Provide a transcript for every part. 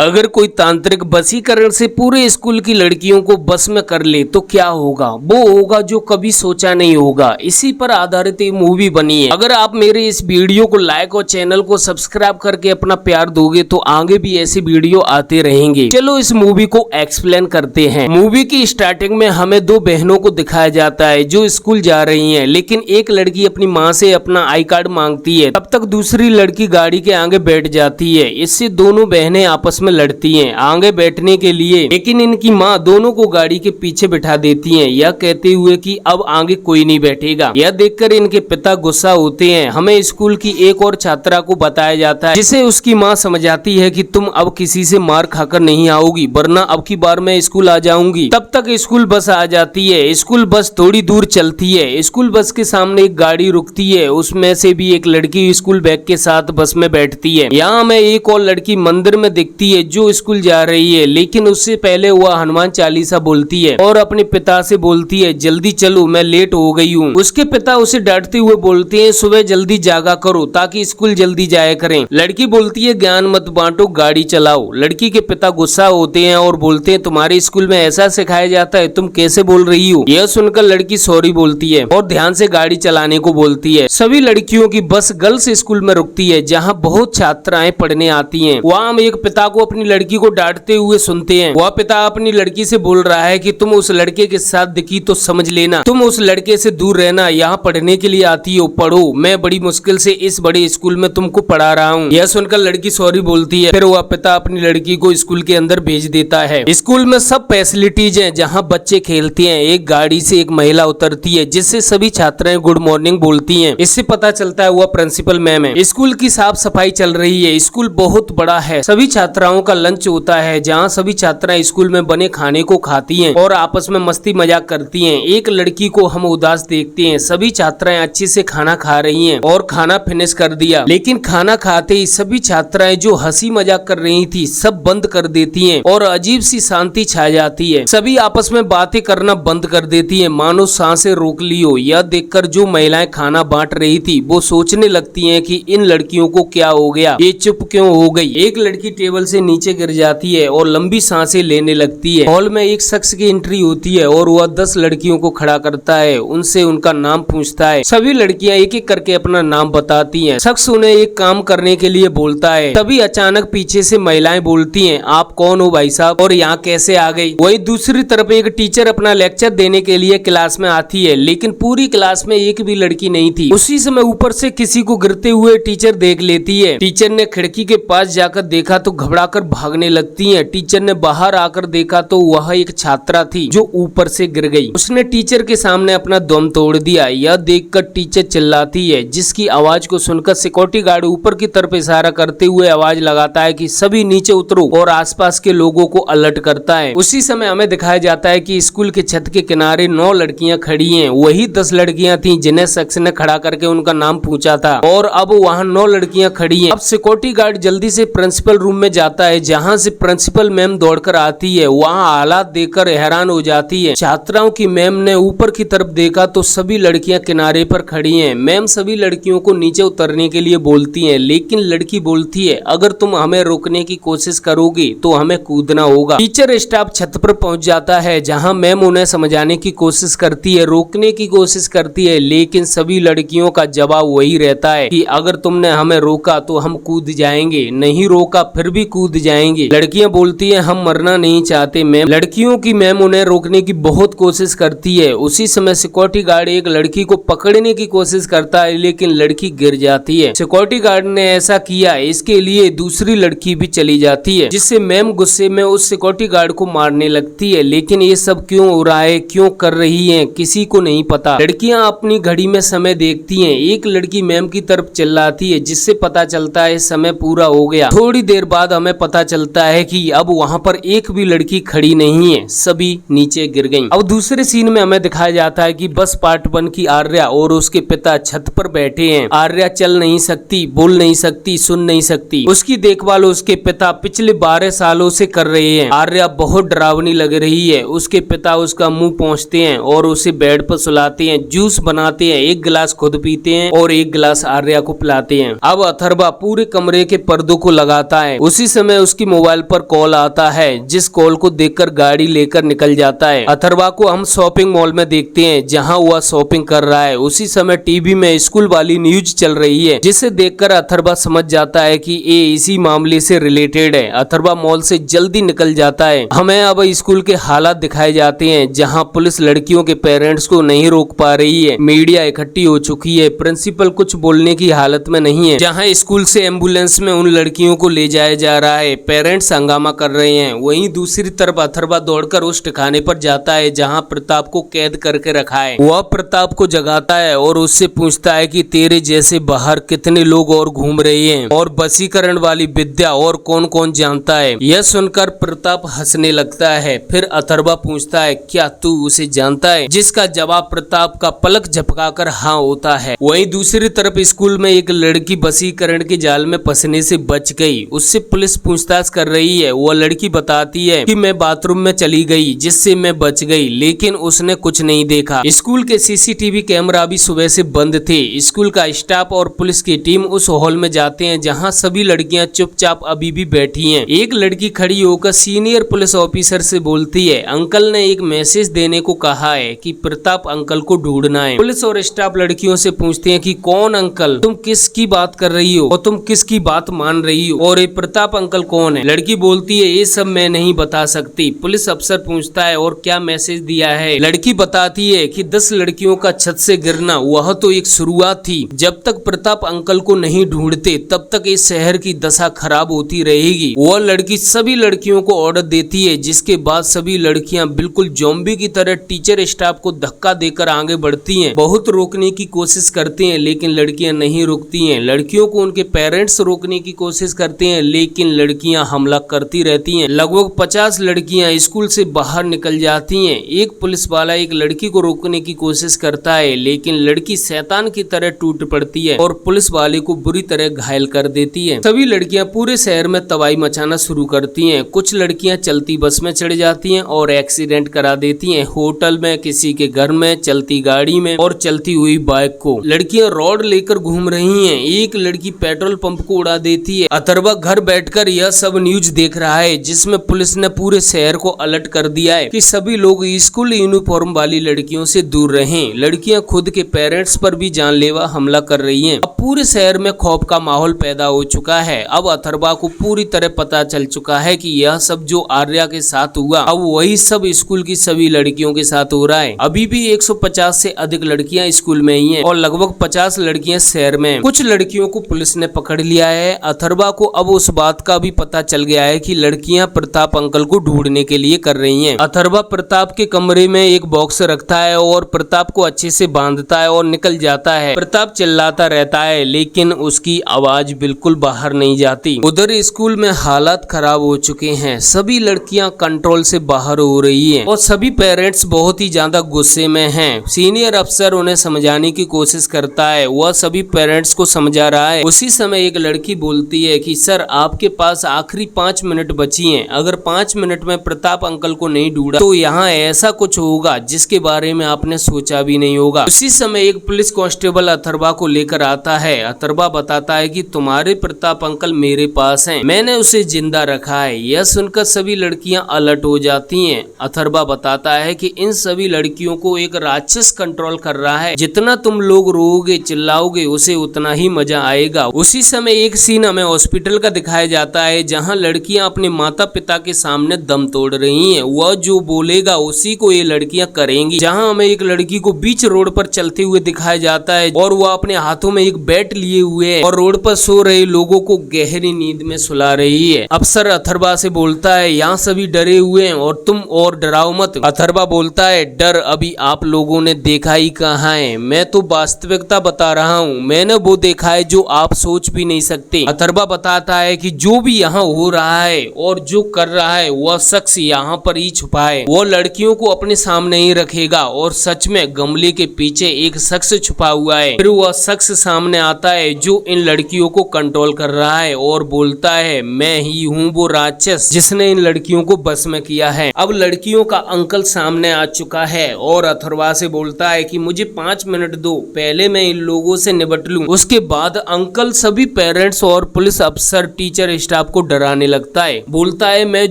अगर कोई तांत्रिक वशीकरण से पूरे स्कूल की लड़कियों को बस में कर ले तो क्या होगा? वो होगा जो कभी सोचा नहीं होगा। इसी पर आधारित ये मूवी बनी है। अगर आप मेरे इस वीडियो को लाइक और चैनल को सब्सक्राइब करके अपना प्यार दोगे तो आगे भी ऐसे वीडियो आते रहेंगे। चलो इस मूवी को एक्सप्लेन करते हैं। मूवी की स्टार्टिंग में हमें दो बहनों को दिखाया जाता है जो स्कूल जा रही है, लेकिन एक लड़की अपनी माँ से अपना आई कार्ड मांगती है। तब तक दूसरी लड़की गाड़ी के आगे बैठ जाती है। इससे दोनों बहनें आपस में लड़ती हैं आगे बैठने के लिए, लेकिन इनकी माँ दोनों को गाड़ी के पीछे बिठा देती हैं, यह कहते हुए कि अब आगे कोई नहीं बैठेगा। यह देखकर इनके पिता गुस्सा होते हैं। हमें स्कूल की एक और छात्रा को बताया जाता है जिसे उसकी माँ समझाती है कि तुम अब किसी से मार खाकर नहीं आओगी, वरना अब की बार मैं स्कूल आ जाऊंगी। तब तक स्कूल बस आ जाती है। स्कूल बस थोड़ी दूर चलती है। स्कूल बस के सामने एक गाड़ी रुकती है, उसमें से भी एक लड़की स्कूल बैग के साथ बस में बैठती है। यहाँ हमें एक और लड़की मंदिर में दिखती है जो स्कूल जा रही है, लेकिन उससे पहले वह हनुमान चालीसा बोलती है और अपने पिता से बोलती है जल्दी चलो मैं लेट हो गई हूँ। उसके पिता उसे डांटते हुए बोलते हैं सुबह जल्दी जागा करो ताकि स्कूल जल्दी जाया करें। लड़की बोलती है ज्ञान मत बांटो, गाड़ी चलाओ। लड़की के पिता गुस्सा होते हैं और बोलते हैं तुम्हारे स्कूल में ऐसा सिखाया जाता है, तुम कैसे बोल रही हो? यह सुनकर लड़की सॉरी बोलती है और ध्यान से गाड़ी चलाने को बोलती है। सभी लड़कियों की बस गर्ल्स स्कूल में रुकती है जहाँ बहुत छात्राएं पढ़ने आती है। वहाँ हम एक पिता को अपनी लड़की को डांटते हुए सुनते हैं। वह पिता अपनी लड़की से बोल रहा है कि तुम उस लड़के के साथ दिखी तो समझ लेना, तुम उस लड़के से दूर रहना। यहाँ पढ़ने के लिए आती हो, पढ़ो, मैं बड़ी मुश्किल से इस बड़े स्कूल में तुमको पढ़ा रहा हूँ। यह सुनकर लड़की सॉरी बोलती है। फिर वह पिता अपनी लड़की को स्कूल के अंदर भेज देता है। स्कूल में सब फैसिलिटीज हैं जहाँ बच्चे खेलते हैं। एक गाड़ी से एक महिला उतरती है जिससे सभी छात्राएं गुड मॉर्निंग बोलती हैं। इससे पता चलता है वह प्रिंसिपल मैम है। स्कूल की साफ सफाई चल रही है। स्कूल बहुत बड़ा है। सभी छात्राओं का लंच होता है जहाँ सभी छात्राएं स्कूल में बने खाने को खाती हैं और आपस में मस्ती मजाक करती हैं। एक लड़की को हम उदास देखते हैं। सभी छात्राएं अच्छे से खाना खा रही हैं और खाना फिनिश कर दिया, लेकिन खाना खाते ही सभी छात्राएं जो हंसी मजाक कर रही थी सब बंद कर देती हैं और अजीब सी शांति छा जाती है। सभी आपस में बातें करना बंद कर देती हैं, मानो सांसें रोक ली हो। यह देखकर जो महिलाएं खाना बांट रही थी वो सोचने लगती हैं कि इन लड़कियों को क्या हो गया, ये चुप क्यों हो गई। एक लड़की टेबल से नीचे गिर जाती है और लंबी सांसें लेने लगती है। हॉल में एक शख्स की एंट्री होती है और वह 10 लड़कियों को खड़ा करता है, उनसे उनका नाम पूछता है। सभी लड़कियां एक एक करके अपना नाम बताती हैं। शख्स उन्हें एक काम करने के लिए बोलता है। तभी अचानक पीछे से महिलाएं बोलती हैं आप कौन हो भाई साहब और यहाँ कैसे आ गई? वही दूसरी तरफ एक टीचर अपना लेक्चर देने के लिए क्लास में आती है, लेकिन पूरी क्लास में एक भी लड़की नहीं थी। उसी समय ऊपर से किसी को गिरते हुए टीचर देख लेती है। टीचर ने खिड़की के पास जाकर देखा तो घबराकर भागने लगती है। टीचर ने बाहर आकर देखा तो वह एक छात्रा थी जो ऊपर से गिर गई। उसने टीचर के सामने अपना दम तोड़ दिया। यह देखकर टीचर चिल्लाती है, जिसकी आवाज को सुनकर सिक्योरिटी गार्ड ऊपर की तरफ इशारा करते हुए आवाज लगाता है कि सभी नीचे उतरो और आसपास के लोगों को अलर्ट करता है। उसी समय हमें दिखाया जाता है कि स्कूल के छत के किनारे 9 लड़कियां खड़ी हैं। वही 10 लड़कियां थी जिन्हें शख्स ने खड़ा करके उनका नाम पूछा था और अब वहाँ 9 लड़कियां खड़ी हैं। अब सिक्योरिटी गार्ड जल्दी से प्रिंसिपल रूम में जाता है जहाँ से प्रिंसिपल मैम दौड़कर आती है। वहाँ हालात देखकर हैरान हो जाती है। छात्राओं की मैम ने ऊपर की तरफ देखा तो सभी लड़कियां किनारे पर खड़ी हैं। मैम सभी लड़कियों को नीचे उतरने के लिए बोलती हैं, लेकिन लड़की बोलती है अगर तुम हमें रोकने की कोशिश करोगे तो हमें कूदना होगा। टीचर स्टाफ छत पर पहुंच जाता है जहां मैम उन्हें समझाने की कोशिश करती है, रोकने की कोशिश करती है, लेकिन सभी लड़कियों का जवाब वही रहता है कि अगर तुमने हमें रोका तो हम कूद जाएंगे, नहीं रोका फिर भी कूद जाएंगे। लड़कियां बोलती है हम मरना नहीं चाहते मैम। लड़कियों की मैम उन्हें रोकने की बहुत कोशिश करती है। उसी समय सिक्योरिटी गार्ड एक लड़की को पकड़ने की कोशिश करता है, लेकिन लड़की गिर जाती है। सिक्योरिटी गार्ड ने ऐसा किया इसके लिए दूसरी लड़की भी चली जाती है, जिससे मैम गुस्से में उस सिक्योरिटी गार्ड को मारने लगती है। लेकिन ये सब क्यों हो रहा है, क्यों कर रही है, किसी को नहीं पता। लड़कियां अपनी घड़ी में समय देखती हैं। एक लड़की मैम की तरफ चिल्लाती है जिससे पता चलता है समय पूरा हो गया। थोड़ी देर बाद हमें पता चलता है कि अब वहाँ पर एक भी लड़की खड़ी नहीं है, सभी नीचे गिर गईं। अब दूसरे सीन में हमें दिखाया जाता है कि बस पार्ट 1 की आर्या और उसके पिता छत पर बैठे हैं। आर्या चल नहीं सकती, बोल नहीं सकती, सुन नहीं सकती। उसकी देखभाल उसके पिता पिछले 12 सालों से कर रहे हैं। आर्या बहुत डरावनी लग रही है। उसके पिता उसका मुंह पोंछते हैं और उसे बेड पर सुलाते हैं, जूस बनाते हैं, एक गिलास खुद पीते हैं और एक गिलास आर्या को पिलाते हैं। अब अथर्वा पूरे कमरे के पर्दों को लगाता है। उसी समय समय उसकी मोबाइल पर कॉल आता है, जिस कॉल को देखकर गाड़ी लेकर निकल जाता है। अथर्वा को हम शॉपिंग मॉल में देखते हैं जहां वह शॉपिंग कर रहा है। उसी समय टीवी में स्कूल वाली न्यूज चल रही है, जिसे देखकर अथर्वा समझ जाता है कि ये इसी मामले से रिलेटेड है। अथर्वा मॉल से जल्दी निकल जाता है। हमें अब स्कूल के हालात दिखाए जाते हैं जहां पुलिस लड़कियों के पेरेंट्स को नहीं रोक पा रही है। मीडिया इकट्ठी हो चुकी है, प्रिंसिपल कुछ बोलने की हालत में नहीं है। जहां स्कूल से एम्बुलेंस में उन लड़कियों को ले जाया जा रहा है, पेरेंट्स हंगामा कर रहे हैं। वहीं दूसरी तरफ अथर्वा दौड़कर उस ठिकाने पर जाता है जहां प्रताप को कैद करके रखा है। वह प्रताप को जगाता है और उससे पूछता है कि तेरे जैसे बाहर कितने लोग और घूम रहे हैं और वशीकरण वाली विद्या और कौन कौन जानता है। यह सुनकर प्रताप हंसने लगता है। फिर अथर्वा पूछता है क्या तू उसे जानता है, जिसका जवाब प्रताप का पलक झपकाकर हाँ होता है। वहीं दूसरी तरफ स्कूल में एक लड़की वशीकरण के जाल में फंसने से बच गई। उससे पुलिस पूछताछ कर रही है। वह लड़की बताती है कि मैं बाथरूम में चली गई जिससे मैं बच गई, लेकिन उसने कुछ नहीं देखा। स्कूल के सीसीटीवी कैमरा भी सुबह से बंद थे। स्कूल का स्टाफ और पुलिस की टीम उस हॉल में जाते हैं जहां सभी लड़कियां चुपचाप अभी भी बैठी हैं। एक लड़की खड़ी होकर सीनियर पुलिस ऑफिसर से बोलती है अंकल ने एक मैसेज देने को कहा है कि प्रताप अंकल को ढूंढना है। पुलिस और स्टाफ लड़कियों से पूछते हैं कि कौन अंकल, तुम किसकी बात कर रही हो और तुम किसकी बात मान रही हो, और ये प्रताप अंकल कौन है। लड़की बोलती है ये सब मैं नहीं बता सकती। पुलिस अफसर पूछता है और क्या मैसेज दिया है। लड़की बताती है कि 10 लड़कियों का छत से गिरना वह तो एक शुरुआत थी। जब तक प्रताप अंकल को नहीं ढूंढते तब तक इस शहर की दशा खराब होती रहेगी। वह लड़की सभी लड़कियों को ऑर्डर देती है, जिसके बाद सभी लड़कियां बिल्कुल ज़ॉम्बी की तरह टीचर स्टाफ को धक्का देकर आगे बढ़ती हैं। बहुत रोकने की कोशिश करते हैं लेकिन लड़कियां नहीं रुकती हैं। लड़कियों को उनके पेरेंट्स रोकने की कोशिश करते हैं लेकिन लड़कियां हमला करती रहती हैं। लगभग 50 लड़कियां स्कूल से बाहर निकल जाती हैं। एक पुलिस वाला एक लड़की को रोकने की कोशिश करता है लेकिन लड़की शैतान की तरह टूट पड़ती है और पुलिस वाले को बुरी तरह घायल कर देती है। सभी लड़कियां पूरे शहर में तबाही मचाना शुरू करती हैं। कुछ लड़कियां चलती बस में चढ़ जाती हैं और एक्सीडेंट करा देती हैं। होटल में, किसी के घर में, चलती गाड़ी में और चलती हुई बाइक को। लड़कियां रॉड लेकर घूम रही हैं। एक लड़की पेट्रोल पंप को उड़ा देती है। अथर्वा घर बैठकर यह सब न्यूज देख रहा है जिसमें पुलिस ने पूरे शहर को अलर्ट कर दिया है कि सभी लोग स्कूल यूनिफॉर्म वाली लड़कियों से दूर रहें। लड़कियां खुद के पेरेंट्स पर भी जानलेवा हमला कर रही हैं। अब पूरे शहर में खौफ का माहौल पैदा हो चुका है। अब अथर्वा को पूरी तरह पता चल चुका है कि यह सब जो आर्या के साथ हुआ अब वही सब स्कूल की सभी लड़कियों के साथ हो रहा है। अभी भी 150 से अधिक लड़कियां स्कूल में ही हैं और लगभग 50 लड़कियां शहर में। कुछ लड़कियों को पुलिस ने पकड़ लिया है। अथर्वा को अब उस बात का भी पता चल गया है कि लड़कियां प्रताप अंकल को ढूंढने के लिए कर रही हैं। अथर्वा प्रताप के कमरे में एक बॉक्स रखता है और प्रताप को अच्छे से बांधता है और निकल जाता है। प्रताप चिल्लाता रहता है लेकिन उसकी आवाज बिल्कुल बाहर नहीं जाती। उधर स्कूल में हालात खराब हो चुके हैं। सभी लड़कियां कंट्रोल से बाहर हो रही हैं और सभी पेरेंट्स बहुत ही ज्यादा गुस्से में हैं। सीनियर अफसर उन्हें समझाने की कोशिश करता है। वह सभी पेरेंट्स को समझा रहा है। उसी समय एक लड़की बोलती है कि सर आपके पास आखिरी 5 मिनट बची हैं। अगर 5 मिनट में प्रताप अंकल को नहीं ढूंढा तो यहाँ ऐसा कुछ होगा जिसके बारे में आपने सोचा भी नहीं होगा। उसी समय एक पुलिस कांस्टेबल अथर्वा को लेकर आता है। अथर्वा बताता है कि तुम्हारे प्रताप अंकल मेरे पास हैं, मैंने उसे जिंदा रखा है। यह सुनकर सभी लड़कियां अलर्ट हो जाती हैं। अथर्वा बताता है कि इन सभी लड़कियों को एक राक्षस कंट्रोल कर रहा है। जितना तुम लोग रोओगे चिल्लाओगे उसे उतना ही मजा आएगा। उसी समय एक सीन हमें हॉस्पिटल का दिखाया जाता है जहां लड़कियां अपने माता पिता के सामने दम तोड़ रही हैं। वह जो बोलेगा उसी को ये लड़कियां करेंगी। जहां हमें एक लड़की को बीच रोड पर चलते हुए दिखाया जाता है और वह अपने हाथों में एक बैट लिए हुए है और रोड पर सो रहे लोगों को गहरी नींद में सुला रही है। अफसर अथर्वा से बोलता है यहाँ सभी डरे हुए हैं और तुम और डराओ मत। अथर्वा बोलता है डर अभी आप लोगों ने देखा ही कहाँ है, मैं तो वास्तविकता बता रहा हूँ। मैंने वो देखा है जो आप सोच भी नहीं सकते। अथर्वा बताता है कि जो भी यहाँ हो रहा है और जो कर रहा है वह शख्स यहाँ पर ही छुपा है। वो लड़कियों को अपने सामने ही रखेगा और सच में गमले के पीछे एक शख्स छुपा हुआ है। फिर वह शख्स सामने आता है जो इन लड़कियों को कंट्रोल कर रहा है और बोलता है मैं ही हूँ वो राक्षस जिसने इन लड़कियों को बस में किया है। अब लड़कियों का अंकल सामने आ चुका है और अथर्वा से बोलता है कि मुझे 5 मिनट दो, पहले मैं इन लोगों से निपट लूं, उसके बाद अंकल सभी पेरेंट्स और पुलिस अफसर टीचर स्टाफ प्रताप को डराने लगता है। बोलता है मैं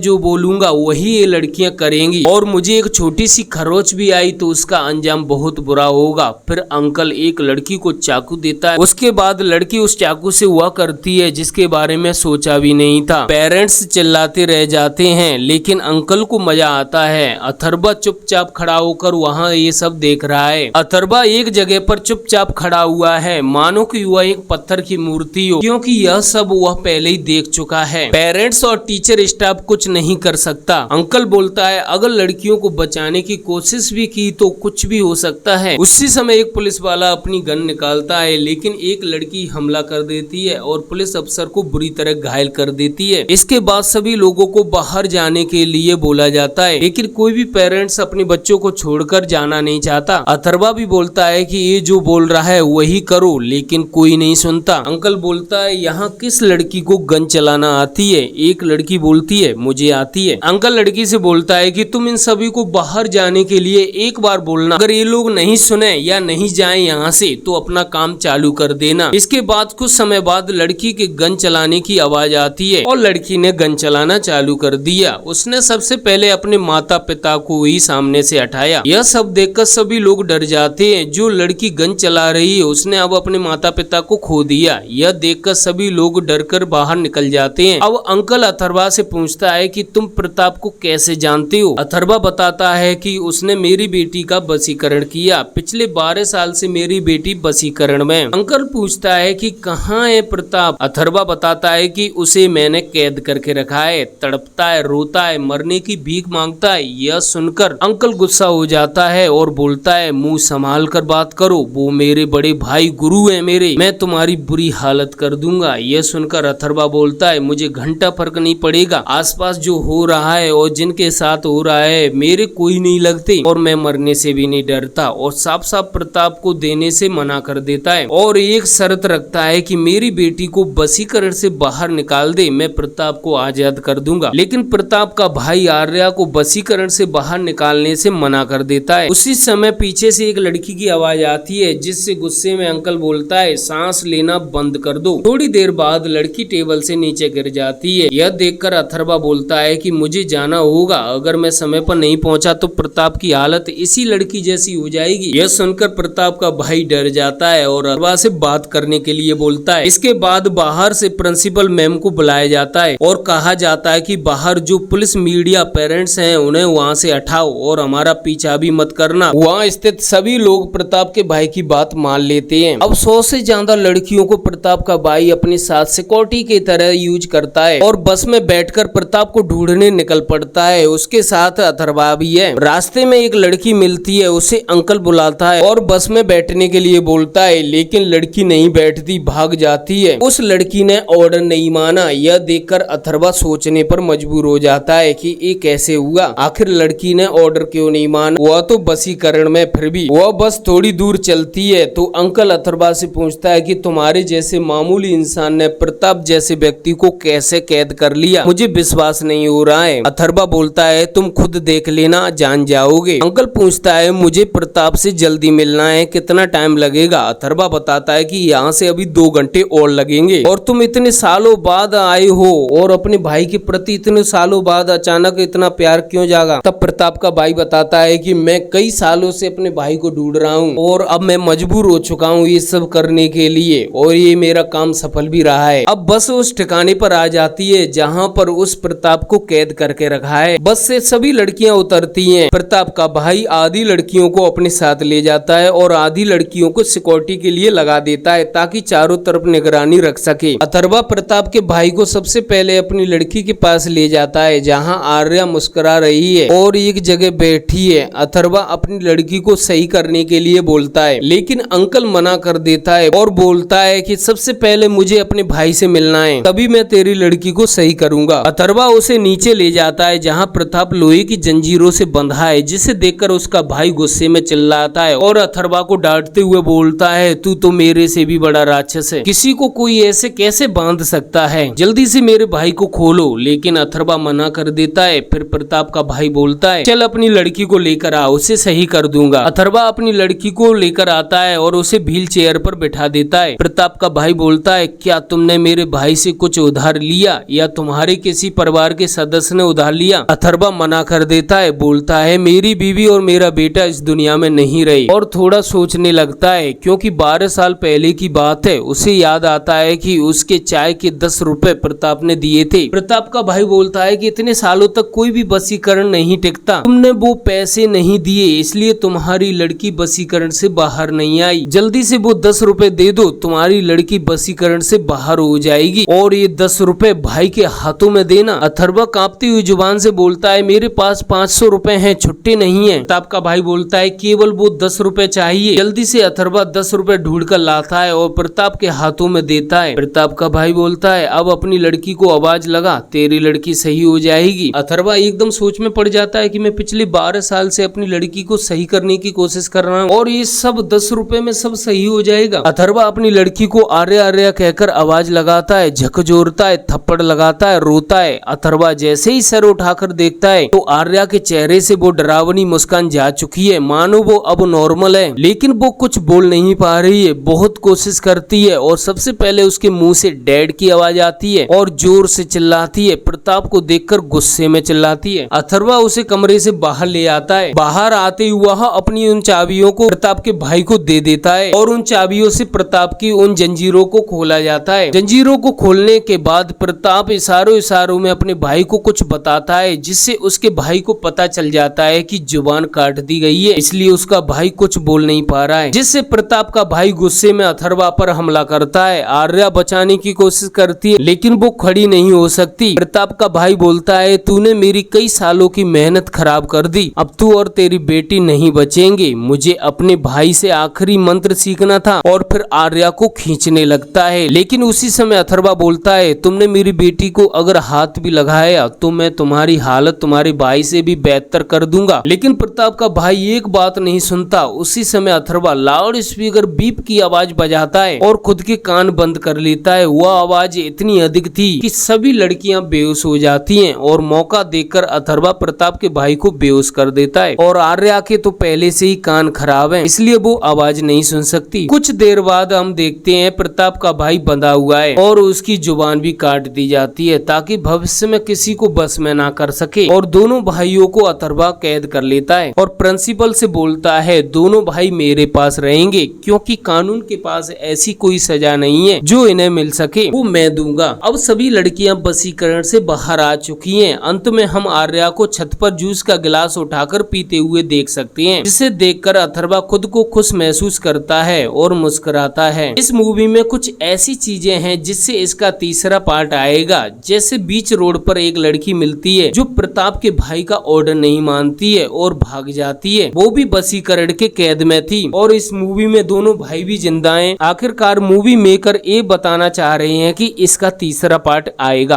जो बोलूंगा वही ये लड़कियां करेंगी और मुझे एक छोटी सी खरोच भी आई तो उसका अंजाम बहुत बुरा होगा। फिर अंकल एक लड़की को चाकू देता है। उसके बाद लड़की उस चाकू से हुआ करती है जिसके बारे में सोचा भी नहीं था। पेरेंट्स चिल्लाते रह जाते हैं लेकिन अंकल को मजा आता है। अथर्वा चुपचाप खड़ा होकर वहाँ ये सब देख रहा है। अथर्वा एक जगह पर चुपचाप खड़ा हुआ है मानो कि वह एक पत्थर की मूर्ति हो, क्योंकि यह सब वह पहले ही देख चुका है। पेरेंट्स और टीचर स्टाफ कुछ नहीं कर सकता। अंकल बोलता है अगर लड़कियों को बचाने की कोशिश भी की तो कुछ भी हो सकता है। उसी समय एक पुलिस वाला अपनी गन निकालता है लेकिन एक लड़की हमला कर देती है और पुलिस अफसर को बुरी तरह घायल कर देती है। इसके बाद सभी लोगों को बाहर जाने के लिए बोला जाता है लेकिन कोई भी पेरेंट्स अपने बच्चों को छोड़कर जाना नहीं चाहता। अथर्वा भी बोलता है कि ये जो बोल रहा है वही करो लेकिन कोई नहीं सुनता। अंकल बोलता है यहाँ किस लड़की को गन चलाना आती है? एक लड़की बोलती है मुझे आती है। अंकल लड़की से बोलता है कि तुम इन सभी को बाहर जाने के लिए एक बार बोलना, अगर ये लोग नहीं सुने या नहीं जाए यहाँ से तो अपना काम चालू कर देना। इसके बाद कुछ समय बाद लड़की के गन चलाने की आवाज आती है और लड़की ने गन चलाना चालू कर दिया। उसने सबसे पहले अपने माता पिता को ही सामने से हटाया। यह सब देखकर सभी लोग डर जाते हैं। जो लड़की गन चला रही है उसने अब अपने माता पिता को खो दिया। यह देखकर सभी लोग डरकर बाहर निकल जाते हैं। अब अंकल अथर्वा से पूछता है कि तुम प्रताप को कैसे जानते हो? अथर्वा बताता है कि उसने मेरी बेटी का वशीकरण किया। पिछले 12 साल से मेरी बेटी वशीकरण में। अंकल पूछता है कि कहाँ है प्रताप? अथर्वा बताता है कि उसे मैंने कैद करके रखा है। तड़पता है, रोता है, मरने की भीख मांगता है। यह सुनकर अंकल गुस्सा हो जाता है और बोलता है मुंह संभाल कर बात करो, वो मेरे बड़े भाई गुरु है मेरे, मैं तुम्हारी बुरी हालत कर दूंगा। यह सुनकर अथर्वा बोलता है मुझे घंटा फर्क नहीं पड़ेगा, आसपास जो हो रहा है और जिनके साथ हो रहा है मेरे कोई नहीं लगते और मैं मरने से भी नहीं डरता। और साफ साफ प्रताप को देने से मना कर देता है और एक शर्त रखता है कि मेरी बेटी को वशीकरण से बाहर निकाल दे, मैं प्रताप को आजाद कर दूंगा। लेकिन प्रताप का भाई आर्या को वशीकरण से बाहर निकालने से मना कर देता है। उसी समय पीछे से एक लड़की की आवाज आती है जिससे गुस्से में अंकल बोलता है सांस लेना बंद कर दो। थोड़ी देर बाद लड़की टेबल से नीचे गिर जाती है। यह देखकर अथर्वा बोलता है कि मुझे जाना होगा, अगर मैं समय पर नहीं पहुंचा तो प्रताप की हालत इसी लड़की जैसी हो जाएगी। यह सुनकर प्रताप का भाई डर जाता है और अथर्वा से बात करने के लिए बोलता है। इसके बाद बाहर से प्रिंसिपल मैम को बुलाया जाता है और कहा जाता है कि बाहर जो पुलिस मीडिया पेरेंट्स हैं उन्हें वहां से हटाओ और हमारा पीछा भी मत करना। वहां स्थित सभी लोग प्रताप के भाई की बात मान लेते हैं। अब 100 से ज्यादा लड़कियों को प्रताप का भाई अपने साथ सिक्योरिटी की तरह यूज करता है और बस में बैठकर प्रताप को ढूंढने निकल पड़ता है। उसके साथ अथर्वा भी है। रास्ते में एक लड़की मिलती है, उसे अंकल बुलाता है और बस में बैठने के लिए बोलता है लेकिन लड़की नहीं बैठती, भाग जाती है। उस लड़की ने ऑर्डर नहीं माना। यह देखकर अथर्वा सोचने पर मजबूर हो जाता है कि ये कैसे हुआ, आखिर लड़की ने ऑर्डर क्यों नहीं माना? वह तो वशीकरण में, फिर भी वह बस थोड़ी दूर चलती है तो अंकल अथर्वा से पूछता है कि तुम्हारे जैसे मामूली इंसान ने प्रताप जैसे व्यक्ति को कैसे कैद कर लिया, मुझे विश्वास नहीं हो रहा है। अथर्वा बोलता है तुम खुद देख लेना, जान जाओगे। अंकल पूछता है मुझे प्रताप से जल्दी मिलना है, कितना टाइम लगेगा? अथर्वा बताता है कि यहाँ से अभी 2 घंटे और लगेंगे और तुम इतने सालों बाद आए हो और अपने भाई के प्रति इतने सालों बाद अचानक इतना प्यार क्यों जागा? तब प्रताप का भाई बताता है कि मैं कई सालों से अपने भाई को ढूंढ रहा हूँ और अब मैं मजबूर हो चुका हूँ ये सब करने के लिए और ये मेरा काम सफल भी रहा है। अब बस उस ठिकाने पर आ जाती है जहाँ पर उस प्रताप को कैद करके रखा है। बस से सभी लड़कियां उतरती हैं। प्रताप का भाई आधी लड़कियों को अपने साथ ले जाता है और आधी लड़कियों को सिक्योरिटी के लिए लगा देता है ताकि चारों तरफ निगरानी रख सके। अथर्वा प्रताप के भाई को सबसे पहले अपनी लड़की के पास ले जाता है जहाँ आर्या मुस्कुरा रही है और एक जगह बैठी है। अथर्वा अपनी लड़की को सही करने के लिए बोलता है लेकिन अंकल मना कर देता है और बोलता है कि सबसे पहले मुझे अपने भाई से मिलना है, तभी मैं तेरी लड़की को सही करूंगा। अथर्वा उसे नीचे ले जाता है जहाँ प्रताप लोहे की जंजीरों से बंधा है, जिसे देखकर उसका भाई गुस्से में चिल्लाता है और अथर्वा को डांटते हुए बोलता है तू तो मेरे से भी बड़ा राक्षस है, किसी को कोई ऐसे कैसे बांध सकता है, जल्दी से मेरे भाई को खोलो। लेकिन अथर्वा मना कर देता है। फिर प्रताप का भाई बोलता है चल अपनी लड़की को लेकर आ, उसे सही कर दूंगा। अथर्वा अपनी लड़की को लेकर आता है और उसे व्हील चेयर पर बिठा देता है। प्रताप का भाई बोलता है क्या तुमने मेरे भाई से कुछ उधार उधार लिया या तुम्हारे किसी परिवार के सदस्य ने उधार लिया? अथर्वा मना कर देता है, बोलता है मेरी बीवी और मेरा बेटा इस दुनिया में नहीं रहे। और थोड़ा सोचने लगता है क्योंकि 12 साल पहले की बात है। उसे याद आता है कि उसके चाय के 10 रुपए प्रताप ने दिए थे। प्रताप का भाई बोलता है कि इतने सालों तक कोई भी वशीकरण नहीं टिकता, तुमने वो पैसे नहीं दिए इसलिए तुम्हारी लड़की वशीकरण से बाहर नहीं आई। जल्दी से वो 10 रुपए दे दो, तुम्हारी लड़की वशीकरण से बाहर हो जाएगी। और ये 10 रुपए भाई के हाथों में देना। अथर्वा कांपती हुई जुबान से बोलता है मेरे पास 500 रुपए हैं, छुट्टी नहीं है। प्रताप का भाई बोलता है केवल वो 10 रुपए चाहिए। जल्दी से अथर्वा 10 रुपए ढूंढ कर लाता है और प्रताप के हाथों में देता है। प्रताप का भाई बोलता है अब अपनी लड़की को आवाज लगा, तेरी लड़की सही हो जाएगी। अथर्वा एकदम सोच में पड़ जाता है कि मैं पिछले 12 साल से अपनी लड़की को सही करने की कोशिश कर रहा हूँ और ये सब 10 रुपए में सब सही हो जाएगा। अथर्वा अपनी लड़की को आर्या आर्या कहकर आवाज लगाता है, झकझोरता है, थप्पड़ लगाता है, रोता है। अथर्वा जैसे ही सर उठाकर देखता है तो आर्या के चेहरे से वो डरावनी मुस्कान जा चुकी है, मानो वो अब नॉर्मल है। लेकिन वो कुछ बोल नहीं पा रही है, बहुत कोशिश करती है और सबसे पहले उसके मुंह से डैड की आवाज आती है और जोर से चिल्लाती है। प्रताप को देखकर गुस्से में चिल्लाती है। अथर्वा उसे कमरे से बाहर ले आता है। बाहर आते ही वह अपनी उन चाबियों को प्रताप के भाई को दे देता है और उन चाबियों से प्रताप की उन जंजीरों को खोला जाता है। जंजीरों को खोलने के बाद प्रताप इशारों में अपने भाई को कुछ बताता है जिससे उसके भाई को पता चल जाता है कि जुबान काट दी गई है, इसलिए उसका भाई कुछ बोल नहीं पा रहा है। जिससे प्रताप का भाई गुस्से में अथर्वा पर हमला करता है। आर्या बचाने की कोशिश करती है लेकिन वो खड़ी नहीं हो सकती। प्रताप का भाई बोलता है तूने मेरी कई सालों की मेहनत खराब कर दी, अब तू और तेरी बेटी नहीं बचेंगे। मुझे अपने भाई से आखिरी मंत्र सीखना था। और फिर आर्या को खींचने लगता है। लेकिन उसी समय अथर्वा बोलता है तुमने मेरी बेटी को अगर हाथ भी लगाया तो मैं तुम्हारी हालत तुम्हारे भाई से भी बेहतर कर दूंगा। लेकिन प्रताप का भाई एक बात नहीं सुनता। उसी समय अथर्वा लाउड स्पीकर बीप की आवाज बजाता है और खुद के कान बंद कर लेता है। वह आवाज इतनी अधिक थी कि सभी लड़कियां बेहोश हो जाती हैं और मौका देखकर अथर्वा प्रताप के भाई को बेहोश कर देता है। और आर्या के तो पहले से ही कान खराब हैं, इसलिए वो आवाज नहीं सुन सकती। कुछ देर बाद हम देखते हैं प्रताप का भाई बंधा हुआ है और उसकी जुबान भी काट दी जाती है ताकि भविष्य में किसी को बस में ना कर सके। और दोनों भाइयों को अथर्वा कैद कर लेता है और प्रिंसिपल से बोलता है दोनों भाई मेरे पास रहेंगे क्योंकि कानून के पास ऐसी कोई सजा नहीं है जो इन्हें मिल सके, वो मैं दूंगा। अब सभी लड़कियां वशीकरण से बाहर आ चुकी हैं। अंत में हम आर्या को छत पर जूस का गिलास उठाकर पीते हुए देख सकते हैं, जिसे देखकर अथर्वा खुद को खुश महसूस करता है और मुस्कुराता है। इस मूवी में कुछ ऐसी चीजें हैं जिससे इसका तीसरा पार्ट आएगा। जैसे बीच रोड पर एक लड़की मिलती है जो प्रताप के भाई का ऑर्डर नहीं मानती है और भाग जाती है, वो भी वशीकरण के कैद में थी। और इस मूवी में दोनों भाई भी जिंदा हैं। आखिरकार मूवी मेकर ये बताना चाह रहे हैं कि इसका तीसरा पार्ट आएगा।